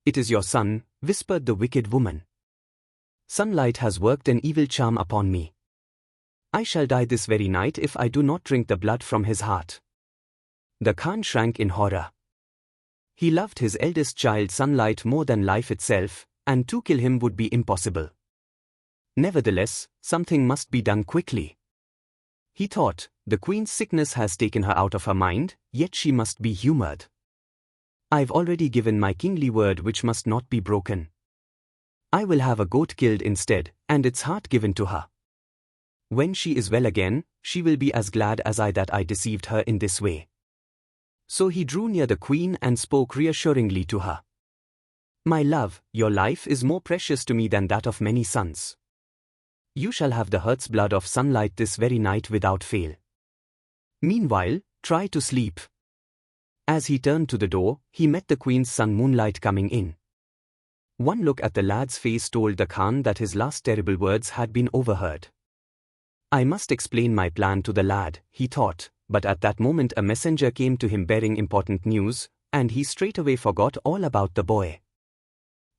"It is your son," whispered the wicked woman. "Sunlight has worked an evil charm upon me. I shall die this very night if I do not drink the blood from his heart." The Khan shrank in horror. He loved his eldest child Sunlight more than life itself, and to kill him would be impossible. Nevertheless, something must be done quickly. He thought, the queen's sickness has taken her out of her mind, yet she must be humored. "I've already given my kingly word which must not be broken. I will have a goat killed instead, and its heart given to her. When she is well again, she will be as glad as I that I deceived her in this way." So he drew near the queen and spoke reassuringly to her. "My love, your life is more precious to me than that of many sons. You shall have the heart's blood of Sunlight this very night without fail. Meanwhile, try to sleep." As he turned to the door, he met the queen's son Moonlight coming in. One look at the lad's face told the Khan that his last terrible words had been overheard. "I must explain my plan to the lad," he thought, but at that moment a messenger came to him bearing important news, and he straightway forgot all about the boy.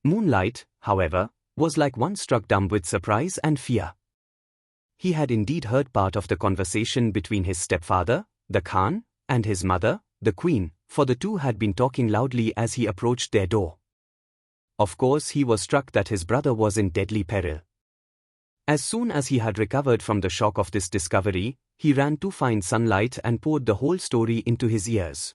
Moonlight, however, was like one struck dumb with surprise and fear. He had indeed heard part of the conversation between his stepfather, the Khan, and his mother, the queen, for the two had been talking loudly as he approached their door. Of course he was struck that his brother was in deadly peril. As soon as he had recovered from the shock of this discovery, he ran to find Sunlight and poured the whole story into his ears.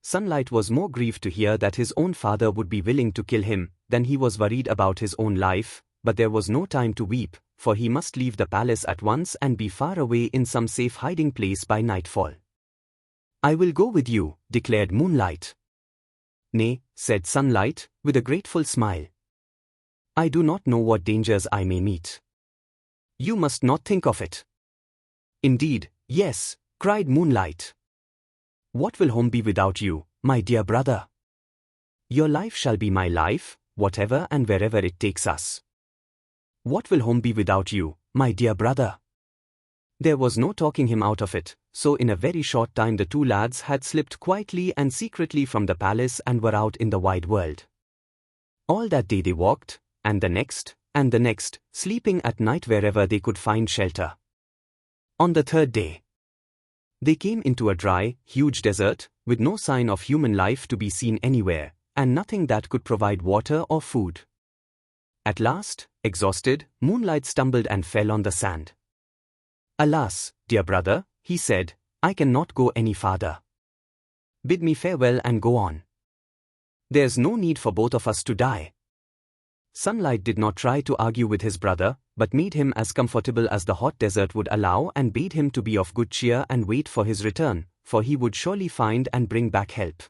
Sunlight was more grieved to hear that his own father would be willing to kill him than he was worried about his own life, but there was no time to weep, for he must leave the palace at once and be far away in some safe hiding place by nightfall. "I will go with you," declared Moonlight. "Nay," said Sunlight, with a grateful smile. "I do not know what dangers I may meet." "You must not think of it." "Indeed, yes," cried Moonlight. "What will home be without you, my dear brother? Your life shall be my life, whatever and wherever it takes us. What will home be without you, my dear brother?" There was no talking him out of it, so in a very short time the two lads had slipped quietly and secretly from the palace and were out in the wide world. All that day they walked, and the next, sleeping at night wherever they could find shelter. On the third day, they came into a dry, huge desert, with no sign of human life to be seen anywhere, and nothing that could provide water or food. At last, exhausted, Moonlight stumbled and fell on the sand. "Alas, dear brother," he said, "I cannot go any farther. Bid me farewell and go on. There's no need for both of us to die." Sunlight did not try to argue with his brother, but made him as comfortable as the hot desert would allow and bade him to be of good cheer and wait for his return, for he would surely find and bring back help.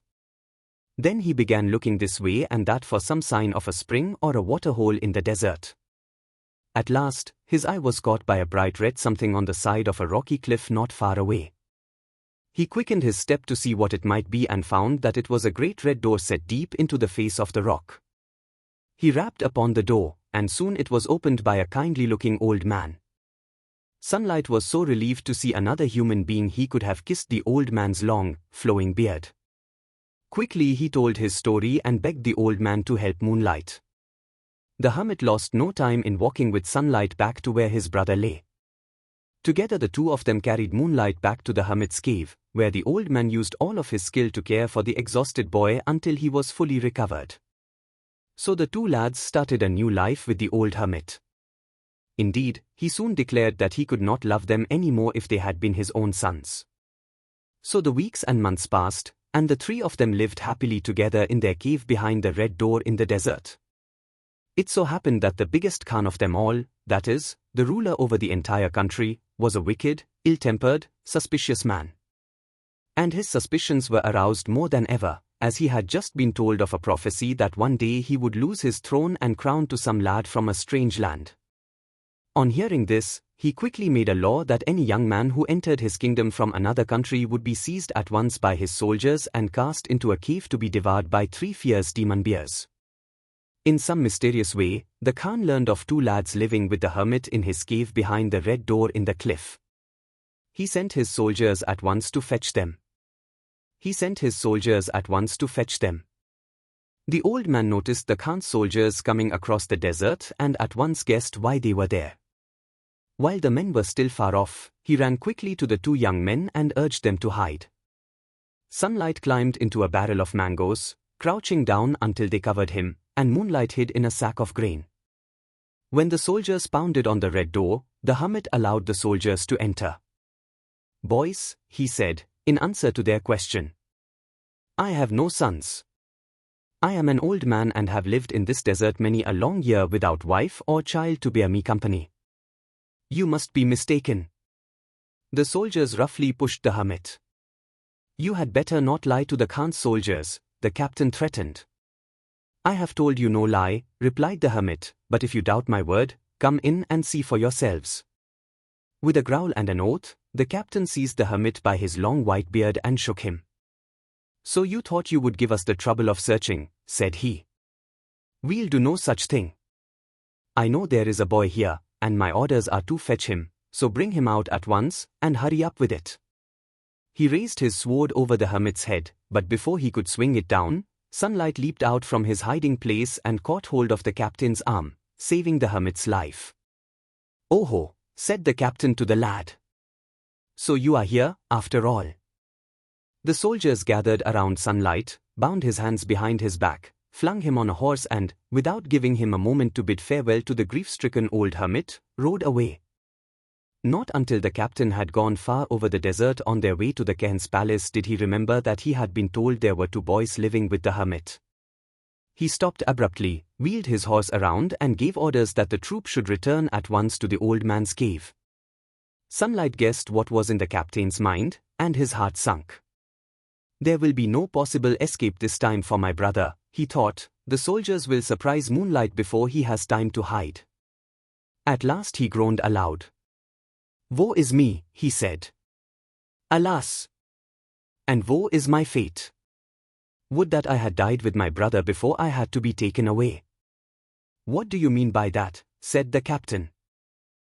Then he began looking this way and that for some sign of a spring or a waterhole in the desert. At last, his eye was caught by a bright red something on the side of a rocky cliff not far away. He quickened his step to see what it might be and found that it was a great red door set deep into the face of the rock. He rapped upon the door, and soon it was opened by a kindly-looking old man. Sunlight was so relieved to see another human being he could have kissed the old man's long, flowing beard. Quickly he told his story and begged the old man to help Moonlight. The hermit lost no time in walking with Sunlight back to where his brother lay. Together the two of them carried Moonlight back to the hermit's cave, where the old man used all of his skill to care for the exhausted boy until he was fully recovered. So the two lads started a new life with the old hermit. Indeed, he soon declared that he could not love them any more if they had been his own sons. So the weeks and months passed, and the three of them lived happily together in their cave behind the red door in the desert. It so happened that the biggest Khan of them all, that is, the ruler over the entire country, was a wicked, ill-tempered, suspicious man. And his suspicions were aroused more than ever, as he had just been told of a prophecy that one day he would lose his throne and crown to some lad from a strange land. On hearing this, he quickly made a law that any young man who entered his kingdom from another country would be seized at once by his soldiers and cast into a cave to be devoured by 3 fierce demon bears. In some mysterious way, the Khan learned of 2 lads living with the hermit in his cave behind the red door in the cliff. He sent his soldiers at once to fetch them. The old man noticed the Khan's soldiers coming across the desert and at once guessed why they were there. While the men were still far off, he ran quickly to the two young men and urged them to hide. Sunlight climbed into a barrel of mangoes, crouching down until they covered him, and Moonlight hid in a sack of grain. When the soldiers pounded on the red door, the hermit allowed the soldiers to enter. "Boys," he said, in answer to their question, "I have no sons. I am an old man and have lived in this desert many a long year without wife or child to bear me company. You must be mistaken." The soldiers roughly pushed the hermit. "You had better not lie to the Khan's soldiers," the captain threatened. "I have told you no lie," replied the hermit, "but if you doubt my word, come in and see for yourselves." With a growl and an oath, the captain seized the hermit by his long white beard and shook him. "So you thought you would give us the trouble of searching," said he. "We'll do no such thing. I know there is a boy here, and my orders are to fetch him, so bring him out at once, and hurry up with it." He raised his sword over the hermit's head, but before he could swing it down, Sunlight leaped out from his hiding place and caught hold of the captain's arm, saving the hermit's life. "Oh," said the captain to the lad. "So you are here, after all." The soldiers gathered around Sunlight, bound his hands behind his back, flung him on a horse and, without giving him a moment to bid farewell to the grief-stricken old hermit, rode away. Not until the captain had gone far over the desert on their way to the Khan's palace did he remember that he had been told there were two boys living with the hermit. He stopped abruptly, wheeled his horse around and gave orders that the troop should return at once to the old man's cave. Sunlight guessed what was in the captain's mind, and his heart sunk. "There will be no possible escape this time for my brother," he thought. "The soldiers will surprise Moonlight before he has time to hide." At last he groaned aloud. "Woe is me," he said. "Alas! And woe is my fate. Would that I had died with my brother before I had to be taken away." "What do you mean by that?" said the captain.